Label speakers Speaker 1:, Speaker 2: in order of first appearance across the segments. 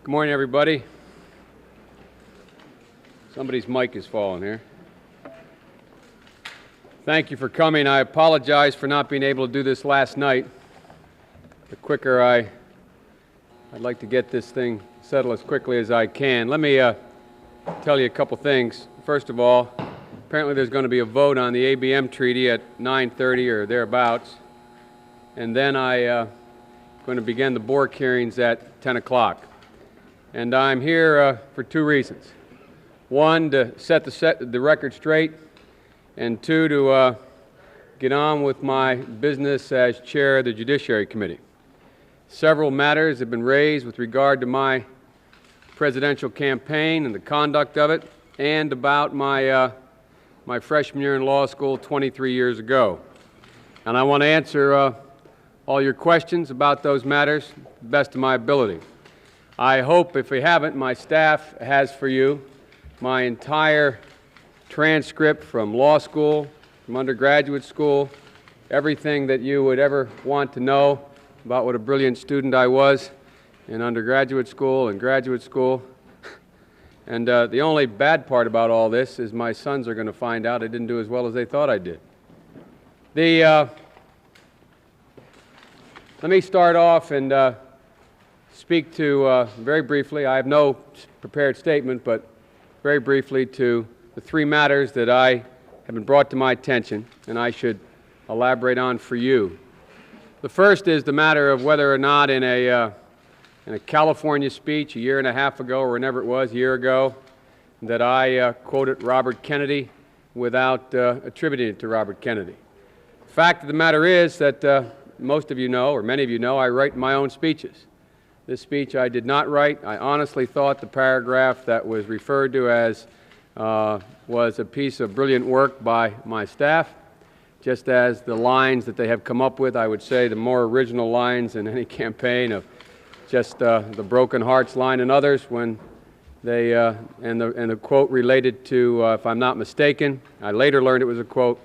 Speaker 1: Good morning, everybody. Somebody's mic is falling here. Thank you for coming. I apologize for not being able to do this last night. The quicker I'd like to get this thing settled as quickly as I can. Let me tell you a couple things. First of all, apparently there's going to be a vote on the ABM treaty at 9:30 or thereabouts, and then I'm going to begin the Bork hearings at 10 o'clock. And I'm here for two reasons. One, to set the record straight, and two, to get on with my business as chair of the Judiciary Committee. Several matters have been raised with regard to my presidential campaign and the conduct of it, and about my freshman year in law school 23 years ago. And I want to answer all your questions about those matters to the best of my ability. I hope, if we haven't, my staff has for you my entire transcript from law school, from undergraduate school, everything that you would ever want to know about what a brilliant student I was in undergraduate school and graduate school. And the only bad part about all this is my sons are going to find out I didn't do as well as they thought I did. Let me start off and speak to, very briefly, I have no prepared statement, but very briefly to the three matters that have been brought to my attention and I should elaborate on for you. The first is the matter of whether or not in a California speech a year and a half ago, or whenever it was, a year ago, that I quoted Robert Kennedy without attributing it to Robert Kennedy. The fact of the matter is that most of you know, or many of you know, I write my own speeches. This speech I did not write. I honestly thought the paragraph that was referred to as was a piece of brilliant work by my staff, just as the lines that they have come up with, I would say the more original lines in any campaign of just the broken hearts line and others when they, and the quote related to, if I'm not mistaken, I later learned it was a quote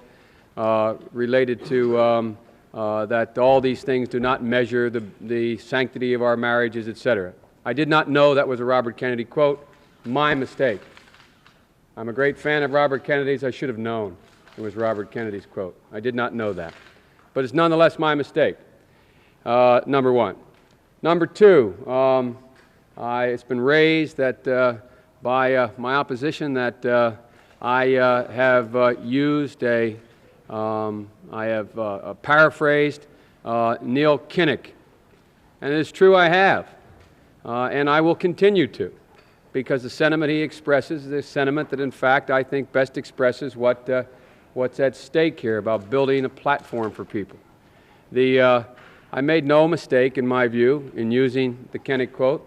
Speaker 1: related to that all these things do not measure the sanctity of our marriages, etc. I did not know that was a Robert Kennedy quote. My mistake. I'm a great fan of Robert Kennedy's. I should have known it was Robert Kennedy's quote. I did not know that. But it's nonetheless my mistake, number one. Number two, it's been raised that by my opposition that I have used I have paraphrased Neil Kinnock, and it is true I have, and I will continue to, because the sentiment he expresses is a sentiment that in fact I think best expresses what's at stake here about building a platform for people. I made no mistake, in my view, in using the Kinnock quote,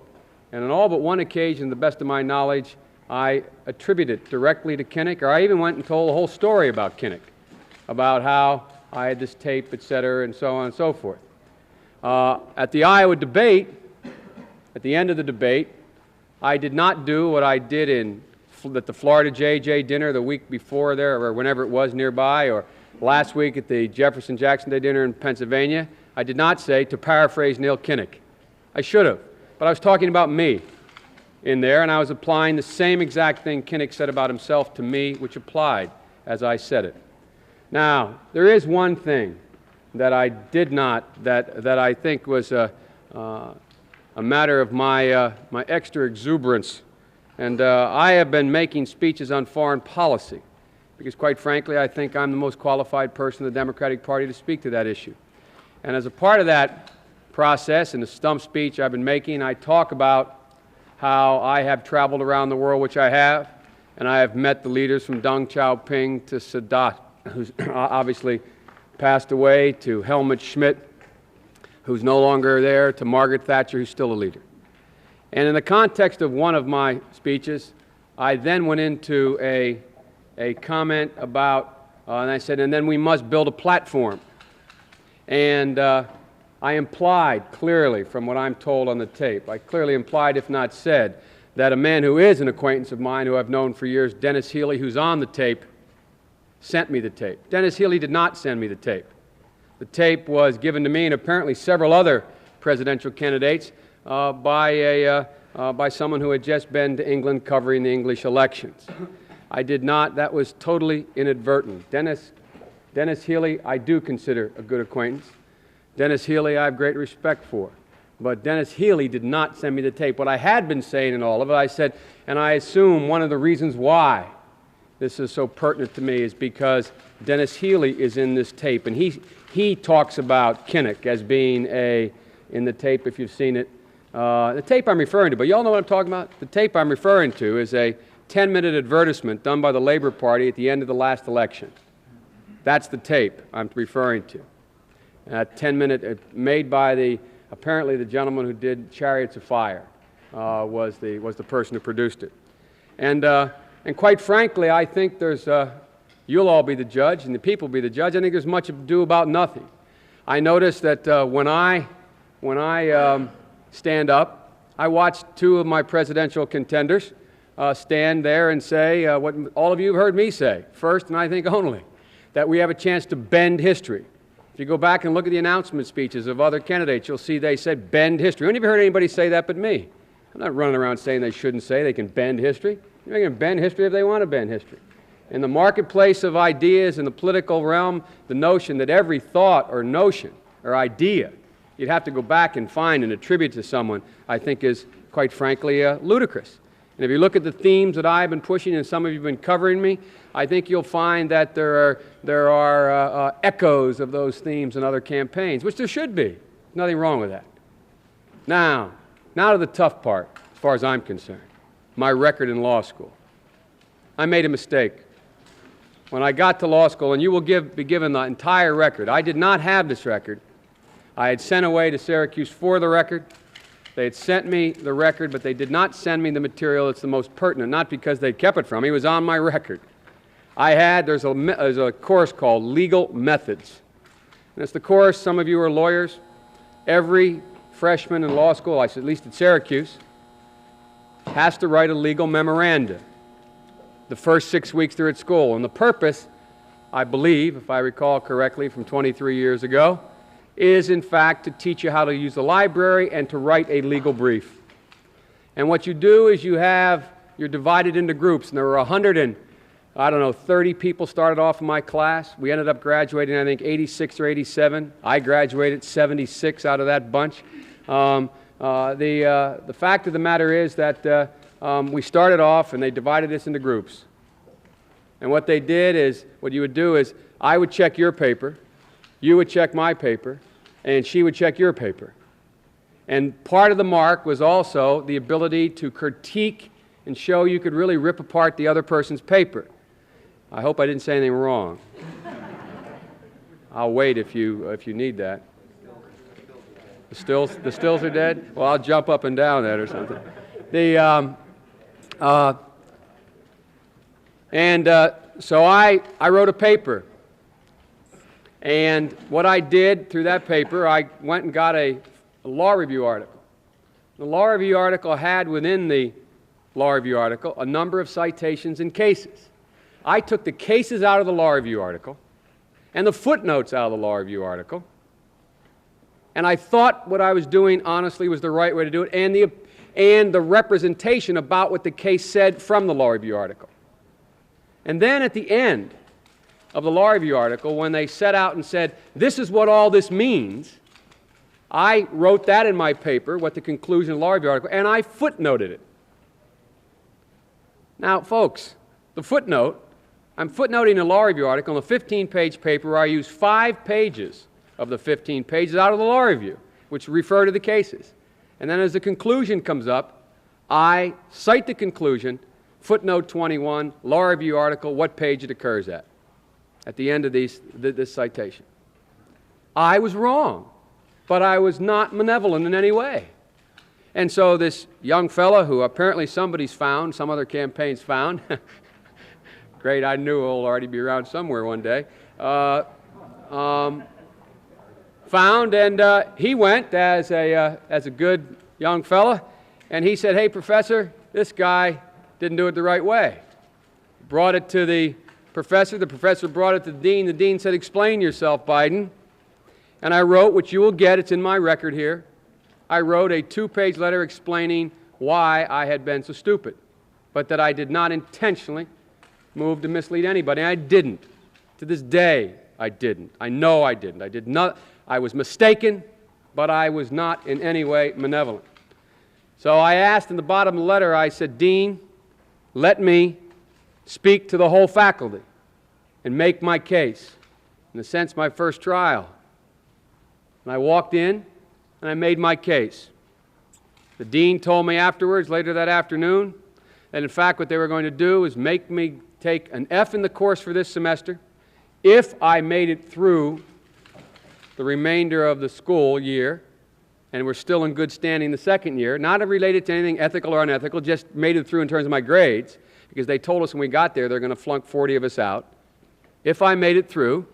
Speaker 1: and on all but one occasion, to the best of my knowledge, I attribute it directly to Kinnock, or I even went and told a whole story about Kinnock, about how I had this tape, etc., and so on and so forth. At the Iowa debate, at the end of the debate, I did not do what I did at the Florida JJ dinner the week before there, or whenever it was nearby, or last week at the Jefferson-Jackson Day dinner in Pennsylvania. I did not say, to paraphrase Neil Kinnock. I should have, but I was talking about me in there, and I was applying the same exact thing Kinnock said about himself to me, which applied as I said it. Now, there is one thing that I did not, that I think was a matter of my extra exuberance. And I have been making speeches on foreign policy because, quite frankly, I think I'm the most qualified person in the Democratic Party to speak to that issue. And as a part of that process, in the stump speech I've been making, I talk about how I have traveled around the world, which I have, and I have met the leaders from Deng Xiaoping to Sadat, who's obviously passed away, to Helmut Schmidt, who's no longer there, to Margaret Thatcher, who's still a leader. And in the context of one of my speeches, I then went into a comment about, and I said, and then we must build a platform. And I implied clearly, from what I'm told on the tape, I clearly implied, if not said, that a man who is an acquaintance of mine, who I've known for years, Dennis Healy, who's on the tape, sent me the tape. Dennis Healy did not send me the tape. The tape was given to me and apparently several other presidential candidates by by someone who had just been to England covering the English elections. I did not. That was totally inadvertent. Dennis Healy, I do consider a good acquaintance. Dennis Healy, I have great respect for. But Dennis Healy did not send me the tape. What I had been saying in all of it, I said, and I assume one of the reasons why this is so pertinent to me is because Dennis Healy is in this tape. And he talks about Kinnock as being in the tape, if you've seen it, the tape I'm referring to, but you all know what I'm talking about? The tape I'm referring to is a 10-minute advertisement done by the Labor Party at the end of the last election. That's the tape I'm referring to. 10-minute, made by apparently the gentleman who did Chariots of Fire was the person who produced it. And quite frankly, I think there's, you'll all be the judge and the people be the judge. I think there's much ado about nothing. I noticed that when I stand up, I watched two of my presidential contenders stand there and say what all of you have heard me say, first and I think only, that we have a chance to bend history. If you go back and look at the announcement speeches of other candidates, you'll see they said bend history. I haven't even heard anybody say that but me. I'm not running around saying they shouldn't say they can bend history. They can bend history if they want to bend history. In the marketplace of ideas in the political realm, the notion that every thought or notion or idea you'd have to go back and find and attribute to someone, I think is, quite frankly, ludicrous. And if you look at the themes that I've been pushing, and some of you have been covering me, I think you'll find that there are echoes of those themes in other campaigns, which there should be. Nothing wrong with that. Now to the tough part, as far as I'm concerned, my record in law school. I made a mistake. When I got to law school, and you will be given the entire record, I did not have this record. I had sent away to Syracuse for the record. They had sent me the record, but they did not send me the material that's the most pertinent, not because they kept it from me. It was on my record. There's a course called Legal Methods. And it's the course, some of you are lawyers. Every freshman in law school, at least at Syracuse, has to write a legal memoranda the first 6 weeks they're at school. And the purpose, I believe, if I recall correctly from 23 years ago, is in fact to teach you how to use the library and to write a legal brief. And what you do is you're divided into groups, and there were 30 people started off in my class. We ended up graduating, I think, 86 or 87. I graduated 76 out of that bunch. The fact of the matter is that we started off and they divided us into groups. And what they did is, what you would do is, I would check your paper, you would check my paper, and she would check your paper. And part of the mark was also the ability to critique and show you could really rip apart the other person's paper. I hope I didn't say anything wrong. I'll wait if you need that. The stills are dead? Well, I'll jump up and down that or something. So I wrote a paper. And what I did through that paper, I went and got a law review article. The law review article had within the law review article a number of citations and cases. I took the cases out of the law review article and the footnotes out of the law review article, and I thought what I was doing honestly was the right way to do it, and the representation about what the case said from the law review article. And then at the end of the law review article, when they set out and said, this is what all this means, I wrote that in my paper, what the conclusion of the law review article, and I footnoted it. Now, folks, the footnote, I'm footnoting a law review article in a 15-page paper where I use 5 pages of the 15 pages out of the law review, which refer to the cases. And then as the conclusion comes up, I cite the conclusion, footnote 21, law review article, what page it occurs at the end of this citation. I was wrong, but I was not malevolent in any way. And so this young fella, who apparently somebody's found, some other campaign's found, great, I knew he'll already be around somewhere one day, found, and he went as a good young fella, and he said, hey, professor, this guy didn't do it the right way. Brought it to the professor brought it to the dean said, explain yourself, Biden. And I wrote, which you will get, it's in my record here, I wrote a 2-page letter explaining why I had been so stupid, but that I did not intentionally move to mislead anybody. I didn't. To this day, I didn't. I know I didn't. I did not. I was mistaken, but I was not in any way malevolent. So I asked in the bottom of the letter, I said, Dean, let me speak to the whole faculty and make my case. In a sense, my first trial. And I walked in and I made my case. The dean told me afterwards, later that afternoon, that in fact what they were going to do was make me take an F in the course for this semester if I made it through the remainder of the school year and were still in good standing the second year, not related to anything ethical or unethical, just made it through in terms of my grades, because they told us when we got there they're going to flunk 40 of us out. If I made it through,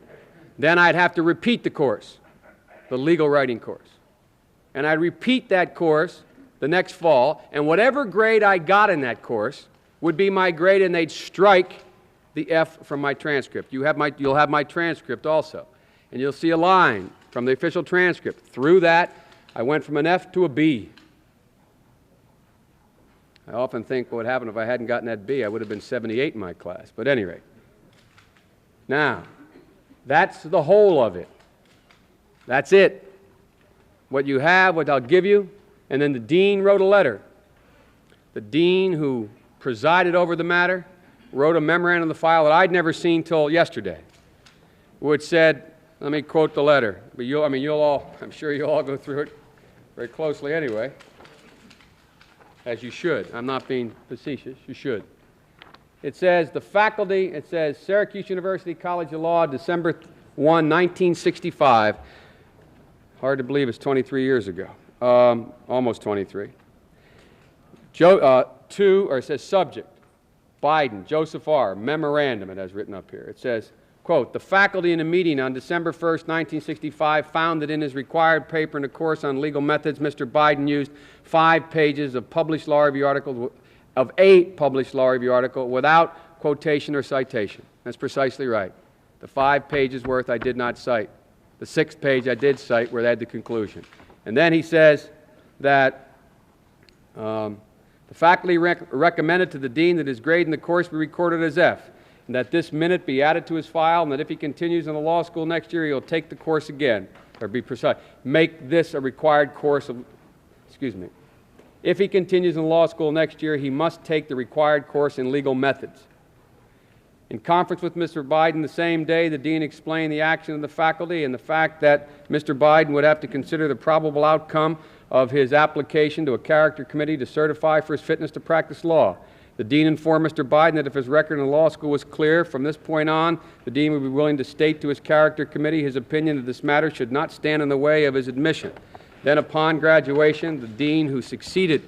Speaker 1: then I'd have to repeat the course, the legal writing course. And I'd repeat that course the next fall, and whatever grade I got in that course would be my grade, and they'd strike the F from my transcript. You'll have my transcript also. And you'll see a line from the official transcript. Through that, I went from an F to a B. I often think what would happen if I hadn't gotten that B. I would have been 78 in my class. But at any rate. Now, that's the whole of it. That's it. What you have, what I'll give you. And then the dean wrote a letter. The dean who presided over the matter wrote a memorandum of the file that I'd never seen till yesterday, which said, let me quote the letter, but I'm sure you'll all go through it very closely anyway, as you should. I'm not being facetious, you should. It says, it says, Syracuse University College of Law, December 1, 1965. Hard to believe it's 23 years ago. Almost 23. It says subject, Biden, Joseph R., memorandum, it has written up here. It says, quote, the faculty in a meeting on December 1st, 1965 found that in his required paper in a course on legal methods, Mr. Biden used 5 pages of published law review articles, of 8 published law review articles without quotation or citation. That's precisely right. The 5 pages worth I did not cite. The 6th page I did cite where they had the conclusion. And then he says that the faculty recommended to the dean that his grade in the course be recorded as F, and that this minute be added to his file, and that if he continues in the law school next year, he'll take the course again, or be precise. Make this a required course of, If he continues in law school next year, he must take the required course in legal methods. In conference with Mr. Biden the same day, the dean explained the action of the faculty and the fact that Mr. Biden would have to consider the probable outcome of his application to a character committee to certify for his fitness to practice law. The dean informed Mr. Biden that if his record in the law school was clear, from this point on, the dean would be willing to state to his character committee his opinion that this matter should not stand in the way of his admission. Then upon graduation, the dean who succeeded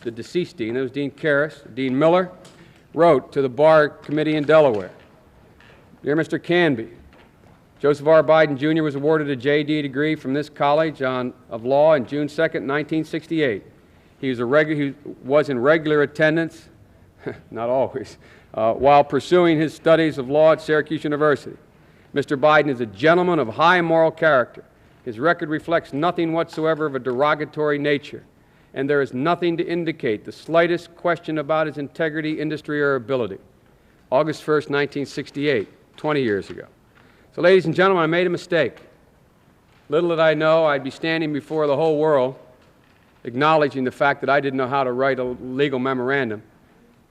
Speaker 1: the deceased dean, that was Dean Karras, Dean Miller, wrote to the Bar Committee in Delaware, Dear Mr. Canby, Joseph R. Biden, Jr. was awarded a J.D. degree from this College of Law on June 2, 1968. He was in regular attendance, not always, while pursuing his studies of law at Syracuse University. Mr. Biden is a gentleman of high moral character. His record reflects nothing whatsoever of a derogatory nature, and there is nothing to indicate the slightest question about his integrity, industry, or ability. August 1, 1968, 20 years ago. So, ladies and gentlemen, I made a mistake. Little did I know I'd be standing before the whole world acknowledging the fact that I didn't know how to write a legal memorandum,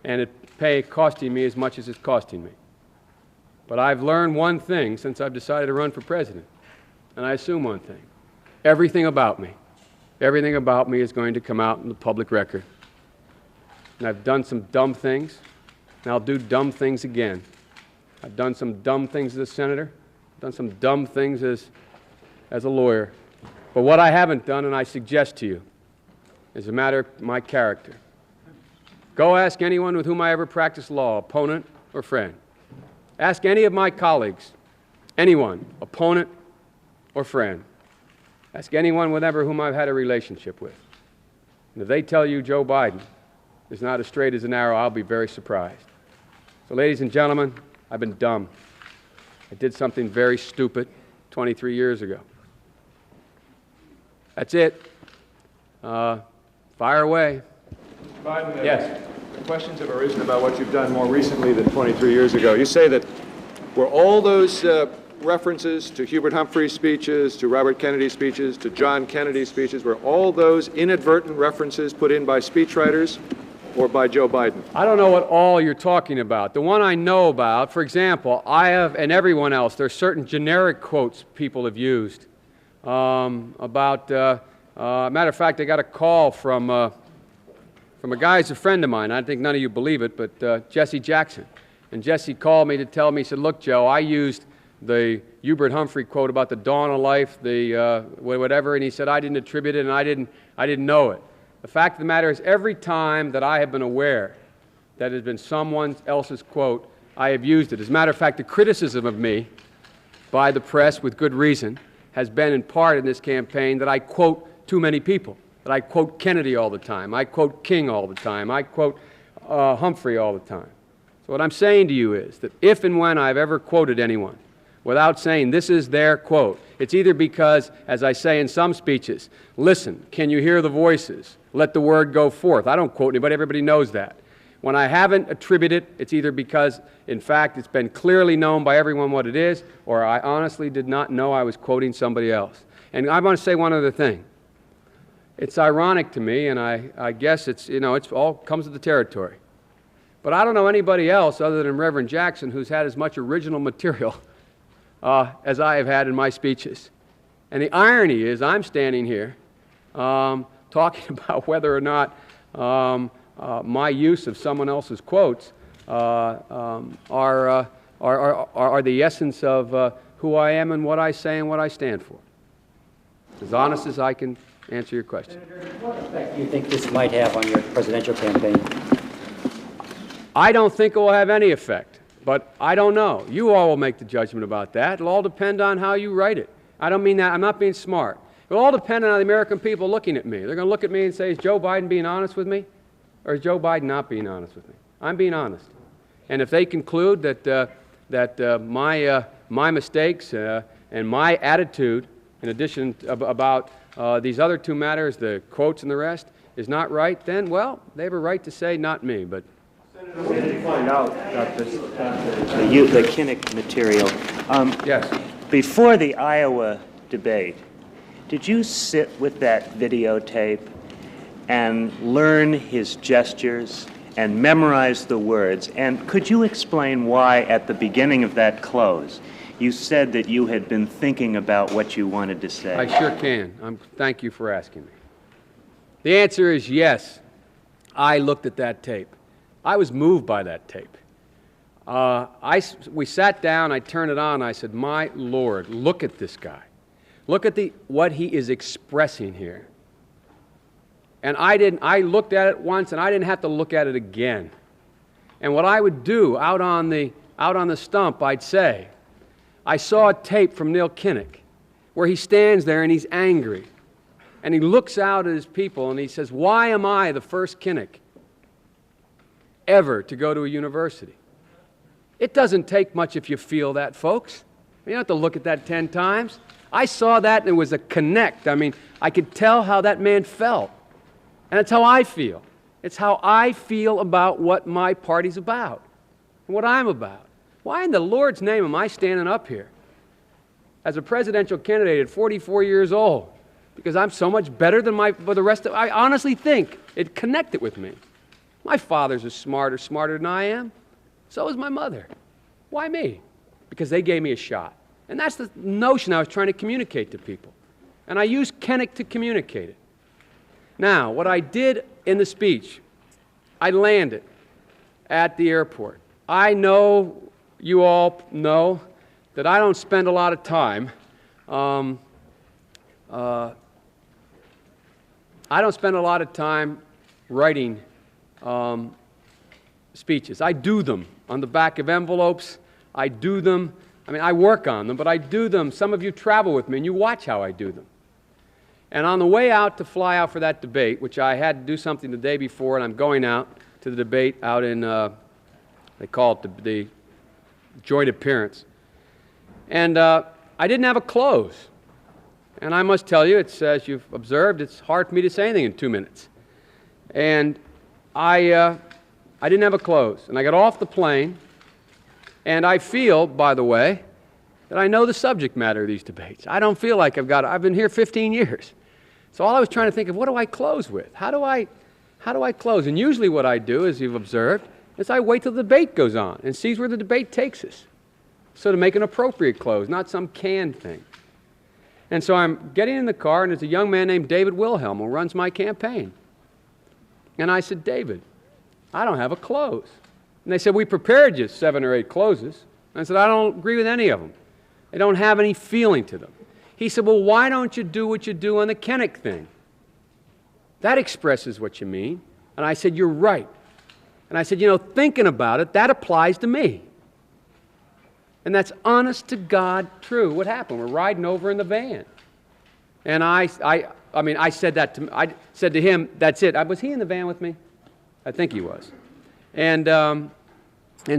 Speaker 1: and it costing me as much as it's costing me. But I've learned one thing since I've decided to run for president, and I assume one thing. Everything about me is going to come out in the public record. And I've done some dumb things, and I'll do dumb things again. I've done some dumb things as a senator, I've done some dumb things as a lawyer. But what I haven't done, and I suggest to you, is a matter of my character. Go ask anyone with whom I ever practiced law, opponent or friend. Ask any of my colleagues, anyone, opponent or friend. Ask anyone whom I've had a relationship with. And if they tell you Joe Biden is not as straight as an arrow, I'll be very surprised. So, ladies and gentlemen, I've been dumb. I did something very stupid 23 years ago. That's it. Fire away.
Speaker 2: Biden,
Speaker 1: Yes.
Speaker 2: questions have arisen about what you've done more recently than 23 years ago. You say that were all those references to Hubert Humphrey's speeches, to Robert Kennedy's speeches, to John Kennedy's speeches, were all those inadvertent references put in by speechwriters or by Joe Biden?
Speaker 1: I don't know what all you're talking about. The one I know about, for example, I have, and everyone else, there are certain generic quotes people have used matter of fact, I got a call from a guy who's a friend of mine. I think none of you believe it, but Jesse Jackson. And Jesse called me to tell me, he said, look, Joe, I used the Hubert Humphrey quote about the dawn of life, the whatever, and he said I didn't attribute it and I didn't know it. The fact of the matter is, every time that I have been aware that it has been someone else's quote, I have used it. As a matter of fact, the criticism of me by the press, with good reason, has been in part in this campaign that I quote too many people, that I quote Kennedy all the time, I quote King all the time, I quote Humphrey all the time. So what I'm saying to you is that if and when I've ever quoted anyone without saying this is their quote, it's either because, as I say in some speeches, listen, can you hear the voices? Let the word go forth. I don't quote anybody, everybody knows that. When I haven't attributed, it's either because, in fact, it's been clearly known by everyone what it is, or I honestly did not know I was quoting somebody else. And I want to say one other thing. It's ironic to me, and I guess it's, you know, it's all comes with the territory. But I don't know anybody else other than Reverend Jackson who's had as much original material as I have had in my speeches. And the irony is I'm standing here talking about whether or not my use of someone else's quotes are the essence of who I am and what I say and what I stand for. As honest as I can answer your question.
Speaker 3: Senator, what effect do you think this might have on your presidential campaign?
Speaker 1: I don't think it will have any effect, but I don't know. You all will make the judgment about that. It'll all depend on how you write it. I don't mean that. I'm not being smart. It'll all depend on the American people looking at me. They're going to look at me and say, is Joe Biden being honest with me? Or is Joe Biden not being honest with me? I'm being honest. And if they conclude that my mistakes and my attitude, in addition about these other two matters, the quotes and the rest, is not right, then, well, they have a right to say not me. But
Speaker 4: Senator, when did you find out that the Kinnick material?
Speaker 1: yes.
Speaker 4: Before the Iowa debate, did you sit with that videotape and learn his gestures and memorize the words? And could you explain why at the beginning of that close you said that you had been thinking about what you wanted to say?
Speaker 1: I sure can. Thank you for asking me. The answer is yes. I looked at that tape. I was moved by that tape. We sat down, I turned it on, I said, my Lord, look at this guy. Look at what he is expressing here. And I looked at it once and I didn't have to look at it again. And what I would do out on the stump, I'd say, I saw a tape from Neil Kinnock where he stands there and he's angry. And he looks out at his people and he says, why am I the first Kinnock ever to go to a university? It doesn't take much if you feel that, folks. You don't have to look at that 10 times. I saw that and it was a connect. I mean, I could tell how that man felt. And it's how I feel. It's how I feel about what my party's about and what I'm about. Why in the Lord's name am I standing up here as a presidential candidate at 44 years old? Because I'm so much better than the rest of... I honestly think it connected with me. My father's smarter than I am. So is my mother. Why me? Because they gave me a shot. And that's the notion I was trying to communicate to people. And I used Kinnock to communicate it. Now, what I did in the speech, I landed at the airport. I know you all know that I don't spend a lot of time writing speeches. I do them on the back of envelopes. I do them. I mean, I work on them, but I do them. Some of you travel with me, and you watch how I do them. And on the way out to fly out for that debate, which I had to do something the day before, and I'm going out to the debate out in, they call it the joint appearance. And I didn't have a close. And I must tell you, it's, as you've observed, it's hard for me to say anything in 2 minutes. And I didn't have a close, and I got off the plane, and I feel, by the way, that I know the subject matter of these debates. I don't feel like I've been here 15 years. So all I was trying to think of, what do I close with? How do I close? And usually what I do, as you've observed, is I wait till the debate goes on and sees where the debate takes us. So to make an appropriate close, not some canned thing. And so I'm getting in the car, and there's a young man named David Wilhelm who runs my campaign. And I said, David, I don't have a close. And they said, we prepared you 7 or 8 closes. And I said, I don't agree with any of them. They don't have any feeling to them. He said, well, why don't you do what you do on the Kennick thing? That expresses what you mean. And I said, you're right. And I said, you know, thinking about it, that applies to me. And that's honest to God true. What happened? We're riding over in the van. And I said that to, I said to him, that's it. Was he in the van with me? I think he was. And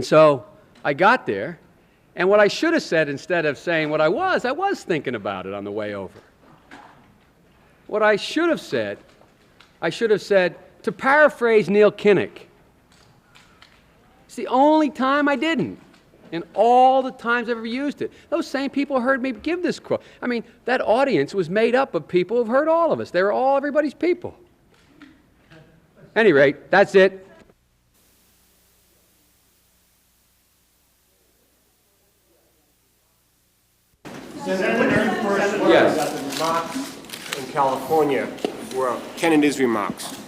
Speaker 1: so I got there, and what I should have said, instead of saying what I was thinking about it on the way over. What I should have said, to paraphrase Neil Kinnock, it's the only time I didn't. In all the times I've ever used it. Those same people heard me give this quote. I mean, that audience was made up of people who've heard all of us. They were all everybody's people. At any rate, that's it.
Speaker 5: Senator,
Speaker 1: yes.
Speaker 5: The remarks in California were Kennedy's remarks.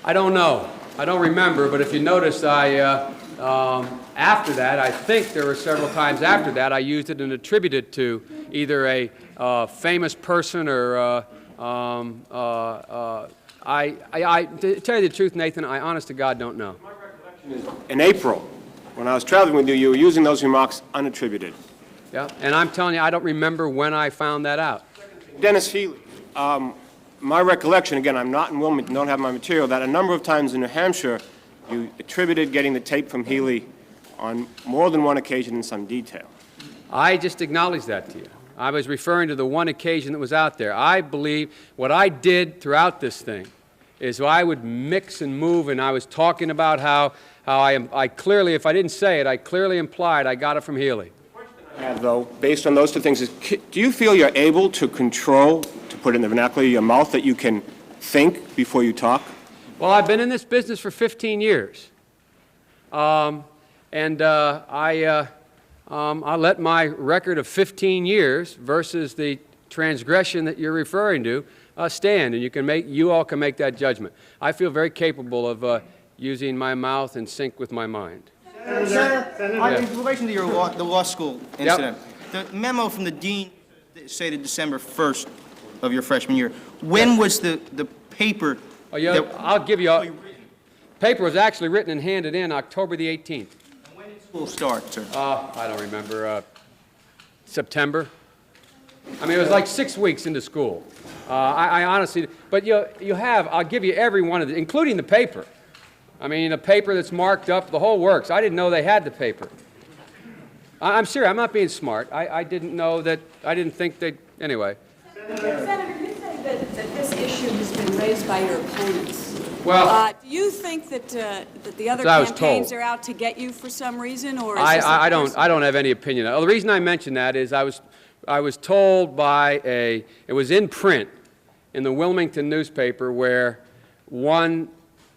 Speaker 1: I don't know. I don't remember, but if you notice, after that, I think there were several times after that, I used it and attributed it to either a famous person or, to tell you the truth, Nathan, I honest to God don't know.
Speaker 5: My recollection is in April, when I was traveling with you, you were using those remarks unattributed.
Speaker 1: Yeah, and I'm telling you, I don't remember when I found that out.
Speaker 5: Dennis Healy, my recollection, again, I'm not in Wilmington, don't have my material, that a number of times in New Hampshire, you attributed getting the tape from Healy on more than one occasion in some detail.
Speaker 1: I just acknowledged that to you. I was referring to the one occasion that was out there. I believe what I did throughout this thing is I would mix and move, and I was talking about how I clearly, if I didn't say it, I clearly implied I got it from Healy.
Speaker 5: The question I have, though, based on those two things, is do you feel you're able to control, to put it in the vernacular, your mouth, that you can think before you talk?
Speaker 1: Well, I've been in this business for 15 years. I let my record of 15 years versus the transgression that you're referring to stand, and you all can make that judgment. I feel very capable of using my mouth in sync with my mind.
Speaker 6: Senator, in relation to the law school incident, the memo from the dean stated December 1st of your freshman year. When was the paper?
Speaker 1: Oh, yeah, I'll give you paper was actually written and handed in October the 18th.
Speaker 6: And when did school start, sir?
Speaker 1: I don't remember. September. I mean, it was like 6 weeks into school. I honestly, but you have, I'll give you every one of them, including the paper. I mean, a paper that's marked up, the whole works. I didn't know they had the paper. I'm serious, I'm not being smart. I didn't know that, I didn't think they, anyway.
Speaker 7: Senator, you say that this issue has been raised by your opponents.
Speaker 1: Well,
Speaker 7: do you think that the other
Speaker 1: I was
Speaker 7: campaigns
Speaker 1: told.
Speaker 7: are out to get you for some reason, or is this
Speaker 1: I don't have any opinion. The reason I mention that is I was told by it was in print in the Wilmington newspaper where one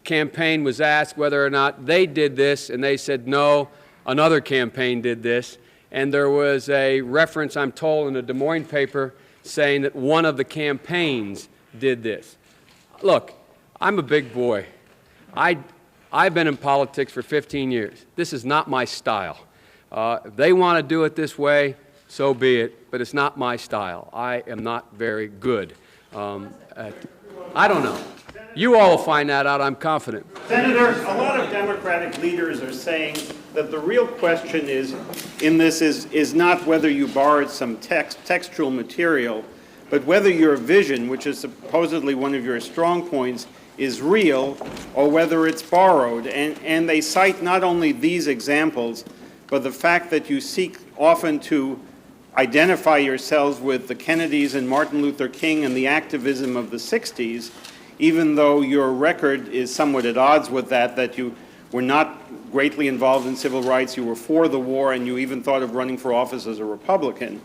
Speaker 1: campaign was asked whether or not they did this, and they said no, another campaign did this, and there was a reference, I'm told, in a Des Moines paper saying that one of the campaigns did this. Look, I'm a big boy. I've been in politics for 15 years. This is not my style. If they want to do it this way, so be it, but it's not my style. I am not very good I don't know. You all will find that out, I'm confident.
Speaker 8: Senator, a lot of Democratic leaders are saying that the real question is not whether you borrowed some textual material, but whether your vision, which is supposedly one of your strong points, is real or whether it's borrowed. And they cite not only these examples, but the fact that you seek often to identify yourselves with the Kennedys and Martin Luther King and the activism of the 60s, even though your record is somewhat at odds with that, that you were not greatly involved in civil rights, you were for the war, and you even thought of running for office as a Republican.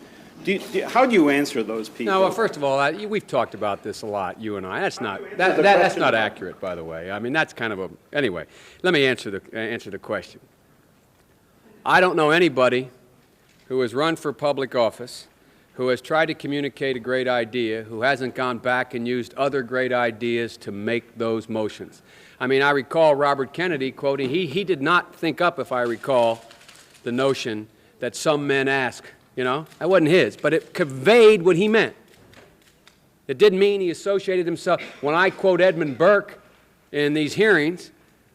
Speaker 8: How do you answer those people?
Speaker 1: No, well, first of all, we've talked about this a lot, you and I. That's not accurate, by the way. I mean, that's kind of a... Anyway, let me answer the question. I don't know anybody who has run for public office, who has tried to communicate a great idea, who hasn't gone back and used other great ideas to make those motions. I mean, I recall Robert Kennedy quoting, he did not think up, if I recall, the notion that some men ask. You know, that wasn't his, but it conveyed what he meant. It didn't mean he associated himself. When I quote Edmund Burke in these hearings,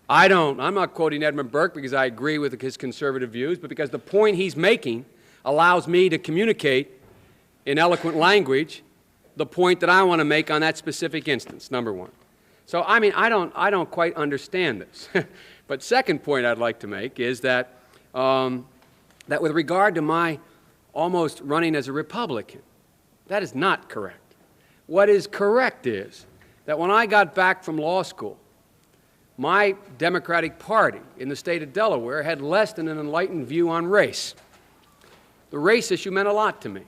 Speaker 1: I'm not quoting Edmund Burke because I agree with his conservative views, but because the point he's making allows me to communicate in eloquent language the point that I want to make on that specific instance, number one. So, I mean, I don't quite understand this. But second point I'd like to make is that, that with regard to my almost running as a Republican, that is not correct. What is correct is that when I got back from law school, my Democratic Party in the state of Delaware had less than an enlightened view on race. The race issue meant a lot to me.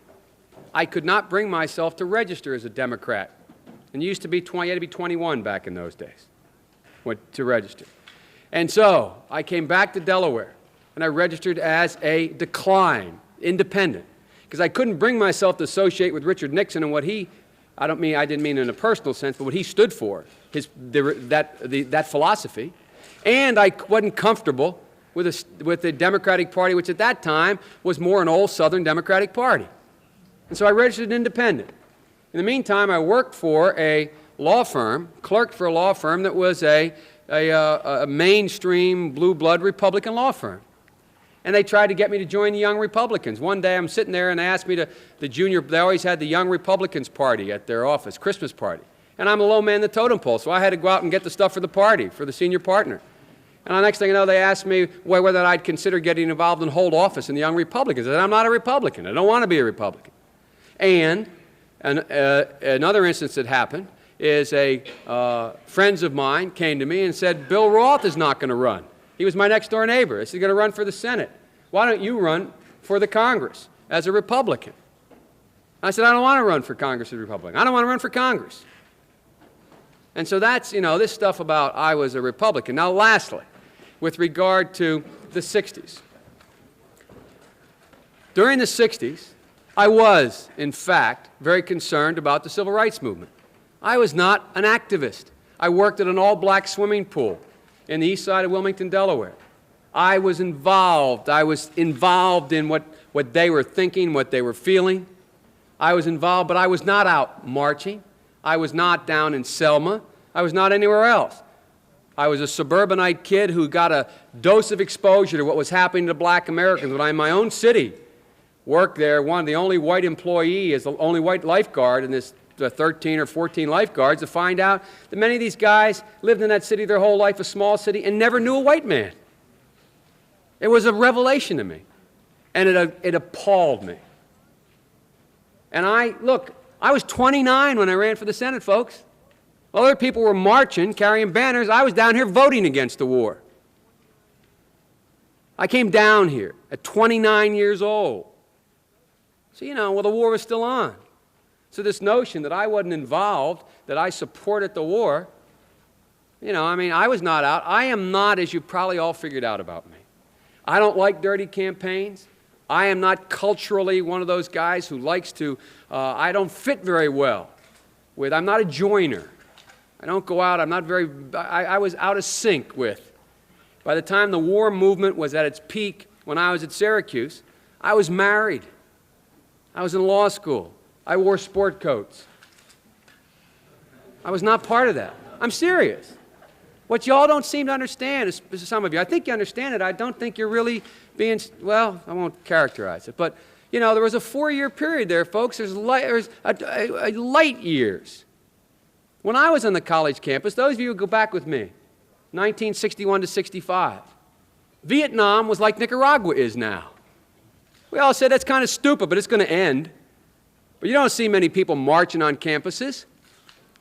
Speaker 1: I could not bring myself to register as a Democrat. And you had to be 21 back in those days to register. And so I came back to Delaware, and I registered as a decline, independent, because I couldn't bring myself to associate with Richard Nixon and what he, I didn't mean in a personal sense, but what he stood for, that philosophy. And I wasn't comfortable with the Democratic Party, which at that time was more an old Southern Democratic Party. And so I registered independent. In the meantime, I worked for a law firm, clerked for a law firm that was a mainstream blue blood Republican law firm. And they tried to get me to join the Young Republicans. One day I'm sitting there and they asked me they always had the Young Republicans party at their office, Christmas party. And I'm a low man in the totem pole, so I had to go out and get the stuff for the party, for the senior partner. And the next thing I know, they asked me whether I'd consider getting involved and hold office in the Young Republicans. I said, I'm not a Republican. I don't want to be a Republican. And another instance that happened is friends of mine came to me and said, Bill Roth is not going to run. He was my next-door neighbor. He's going to run for the Senate. Why don't you run for the Congress as a Republican? I said, I don't want to run for Congress as a Republican. I don't want to run for Congress. And so that's, this stuff about I was a Republican. Now, lastly, with regard to the 60s. During the 60s, I was, in fact, very concerned about the civil rights movement. I was not an activist. I worked at an all-black swimming pool in the east side of Wilmington, Delaware. I was involved in what they were thinking, what they were feeling. I was involved, but I was not out marching. I was not down in Selma. I was not anywhere else. I was a suburbanite kid who got a dose of exposure to what was happening to black Americans when I, in my own city, worked there, the only white employee, as the only white lifeguard in this 13 or 14 lifeguards, to find out that many of these guys lived in that city their whole life, a small city, and never knew a white man. It was a revelation to me, and it appalled me. And I was 29 when I ran for the Senate, folks. Other people were marching, carrying banners. I was down here voting against the war. I came down here at 29 years old. So, the war was still on. So this notion that I wasn't involved, that I supported the war, I was not out. I am not, as you probably all figured out about me. I don't like dirty campaigns. I am not culturally one of those guys who likes to, I don't fit very well I'm not a joiner. I don't go out, I was out of sync with. By the time the war movement was at its peak, when I was at Syracuse, I was married. I was in law school. I wore sport coats. I was not part of that. I'm serious. What y'all don't seem to understand is some of you. I think you understand it. I don't think you're really being, well, I won't characterize it. But, there was a 4-year period there, folks. There's light years. When I was on the college campus, those of you who go back with me, 1961 to 65, Vietnam was like Nicaragua is now. We all said that's kind of stupid, but it's going to end. But you don't see many people marching on campuses.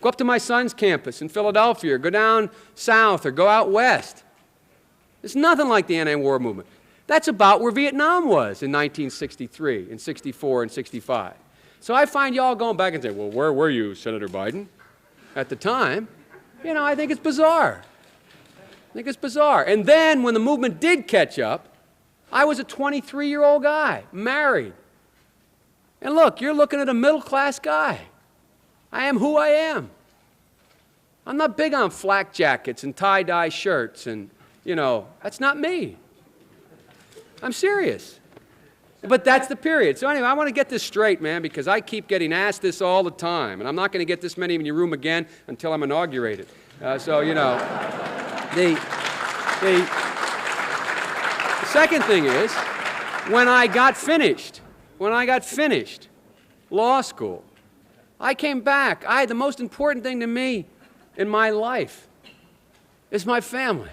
Speaker 1: Go up to my son's campus in Philadelphia, or go down south, or go out west. It's nothing like the anti-war movement. That's about where Vietnam was in 1963, and 64, and 65. So I find y'all going back and saying, well, where were you, Senator Biden, at the time? You know, I think it's bizarre. I think it's bizarre. And then when the movement did catch up, I was a 23-year-old guy, married. And look, you're looking at a middle-class guy. I am who I am. I'm not big on flak jackets and tie-dye shirts and, you know, that's not me. I'm serious. But that's the period. So anyway, I want to get this straight, man, because I keep getting asked this all the time, and I'm not going to get this many in your room again until I'm inaugurated. So, you know, the second thing is, when I got finished law school, I came back. The most important thing to me in my life is my family.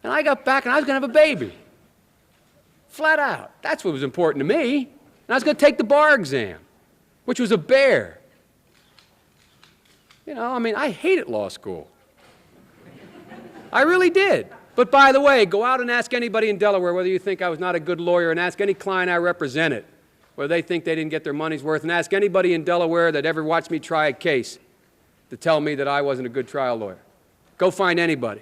Speaker 1: And I got back and I was going to have a baby. Flat out. That's what was important to me. And I was going to take the bar exam, which was a bear. You know, I mean, I hated law school. I really did. But by the way, go out and ask anybody in Delaware whether you think I was not a good lawyer, and ask any client I represented whether they think they didn't get their money's worth, and ask anybody in Delaware that ever watched me try a case to tell me that I wasn't a good trial lawyer. Go find anybody.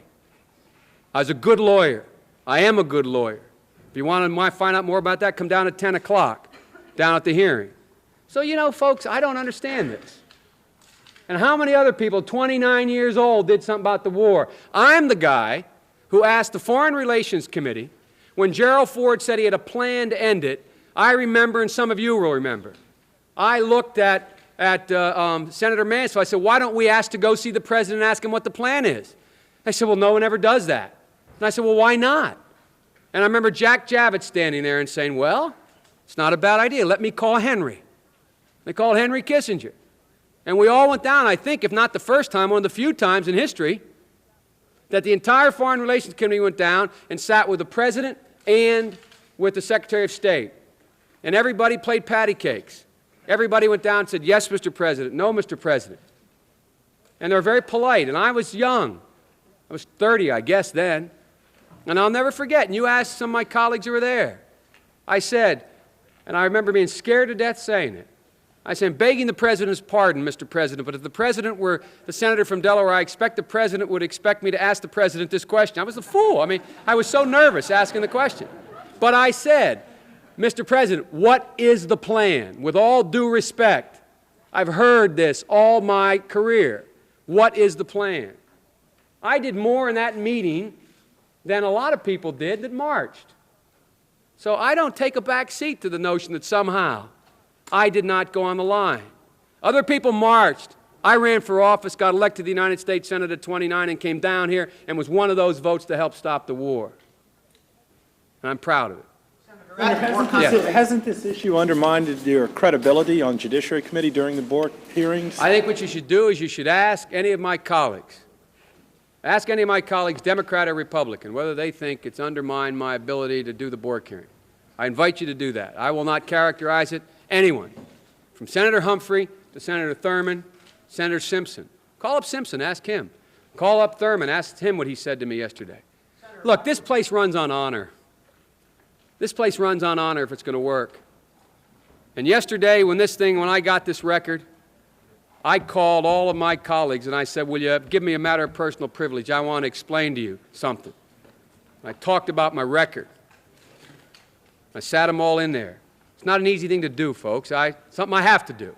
Speaker 1: I was a good lawyer. I am a good lawyer. If you want to find out more about that, come down at 10 o'clock, down at the hearing. So, you know, folks, I don't understand this. And how many other people, 29 years old, did something about the war? I'm the guy who asked the Foreign Relations Committee, when Gerald Ford said he had a plan to end it, I remember, and some of you will remember, I looked at Senator Mansfield. I said, why don't we ask to go see the president and ask him what the plan is? They said, well, no one ever does that. And I said, well, why not? And I remember Jack Javits standing there and saying, well, it's not a bad idea. Let me call Henry. They called Henry Kissinger. And we all went down, I think, if not the first time, one of the few times in history that the entire Foreign Relations Committee went down and sat with the President and with the Secretary of State. And everybody played patty cakes. Everybody went down and said, yes, Mr. President, no, Mr. President. And they were very polite. And I was young. I was 30, I guess, then. And I'll never forget, and you asked some of my colleagues who were there, I said, and I remember being scared to death saying it, I said, I'm begging the President's pardon, Mr. President, but if the President were the senator from Delaware, I expect the President would expect me to ask the President this question. I was a fool. I mean, I was so nervous asking the question. But I said, Mr. President, what is the plan? With all due respect, I've heard this all my career. What is the plan? I did more in that meeting than a lot of people did that marched. So I don't take a back seat to the notion that somehow I did not go on the line. Other people marched. I ran for office, got elected to the United States Senate at 29, and came down here and was one of those votes to help stop the war. And I'm proud of it.
Speaker 9: Hasn't this issue undermined your credibility on Judiciary Committee during the board hearings?
Speaker 1: I think what you should do is you should ask any of my colleagues, Democrat or Republican, whether they think it's undermined my ability to do the board hearing. I invite you to do that. I will not characterize it. Anyone, from Senator Humphrey to Senator Thurmond, Senator Simpson. Call up Simpson, ask him. Call up Thurmond, ask him what he said to me yesterday. Look, this place runs on honor. This place runs on honor if it's going to work. And yesterday, when I got this record, I called all of my colleagues and I said, will you give me a matter of personal privilege? I want to explain to you something. I talked about my record. I sat them all in there. It's not an easy thing to do, folks. Something I have to do. It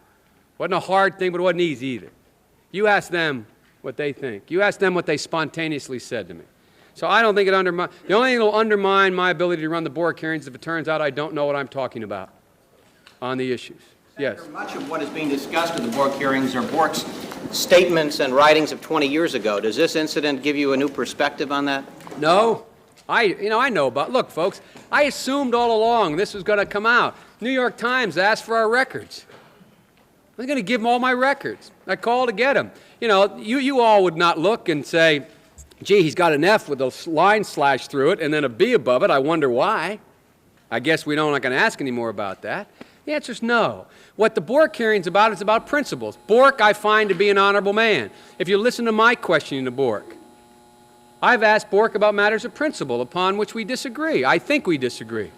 Speaker 1: wasn't a hard thing, but it wasn't easy either. You ask them what they think. You ask them what they spontaneously said to me. So I don't think it undermines. The only thing that will undermine my ability to run the board hearings is if it turns out I don't know what I'm talking about on the issues. Yes.
Speaker 10: Senator, much of what is being discussed in the Bork hearings are Bork's statements and writings of 20 years ago. Does this incident give you a new perspective on that?
Speaker 1: No. I know about. Look, folks, I assumed all along this was going to come out. New York Times asked for our records. I'm going to give them all my records. I called to get them. You know, you all would not look and say, gee, he's got an F with a line slashed through it and then a B above it. I wonder why. I guess we're not going to ask any more about that. The answer is no. What the Bork hearing is about principles. Bork I find to be an honorable man. If you listen to my questioning to Bork, I've asked Bork about matters of principle upon which we disagree. I think we disagree.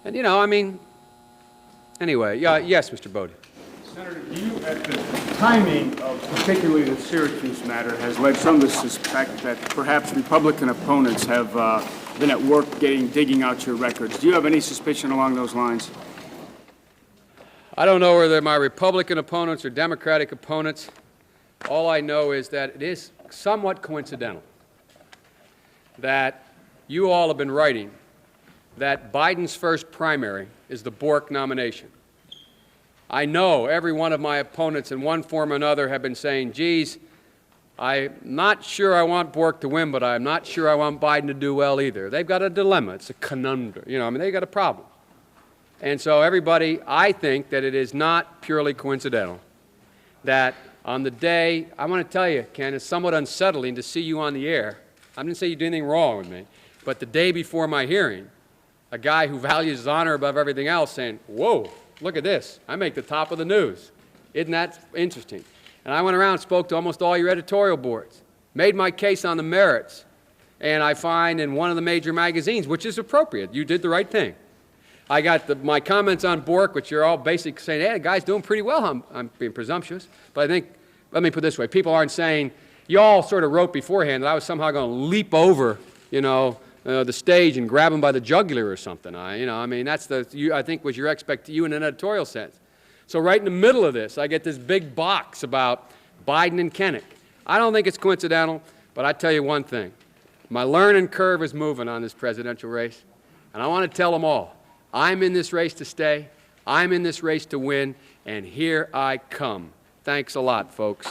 Speaker 1: And, you know, I mean, anyway, yes, Mr. Bodie.
Speaker 11: Senator, the timing of particularly the Syracuse matter has led some to suspect that perhaps Republican opponents have been at work digging out your records. Do you have any suspicion along those lines?
Speaker 1: I don't know whether my Republican opponents or Democratic opponents. All I know is that it is somewhat coincidental that you all have been writing that Biden's first primary is the Bork nomination. I know every one of my opponents in one form or another have been saying, geez, I'm not sure I want Bork to win, but I'm not sure I want Biden to do well either. They've got a dilemma. It's a conundrum. You know, I mean, they've got a problem. And so everybody, I think that it is not purely coincidental that on the day, I want to tell you, Ken, it's somewhat unsettling to see you on the air. I didn't say you did anything wrong with me, but the day before my hearing, a guy who values his honor above everything else saying, whoa, look at this. I make the top of the news. Isn't that interesting? And I went around and spoke to almost all your editorial boards, made my case on the merits, and I find in one of the major magazines, which is appropriate, you did the right thing. I got my comments on Bork, which you're all basically saying, hey, the guy's doing pretty well. I'm being presumptuous. But I think, let me put it this way, people aren't saying, you all sort of wrote beforehand that I was somehow going to leap over, you know, the stage and grab him by the jugular or something. I mean, that's I think was your you in an editorial sense. So right in the middle of this, I get this big box about Biden and Kinnock. I don't think it's coincidental, but I tell you one thing. My learning curve is moving on this presidential race, and I want to tell them all, I'm in this race to stay, I'm in this race to win, and here I come. Thanks a lot, folks.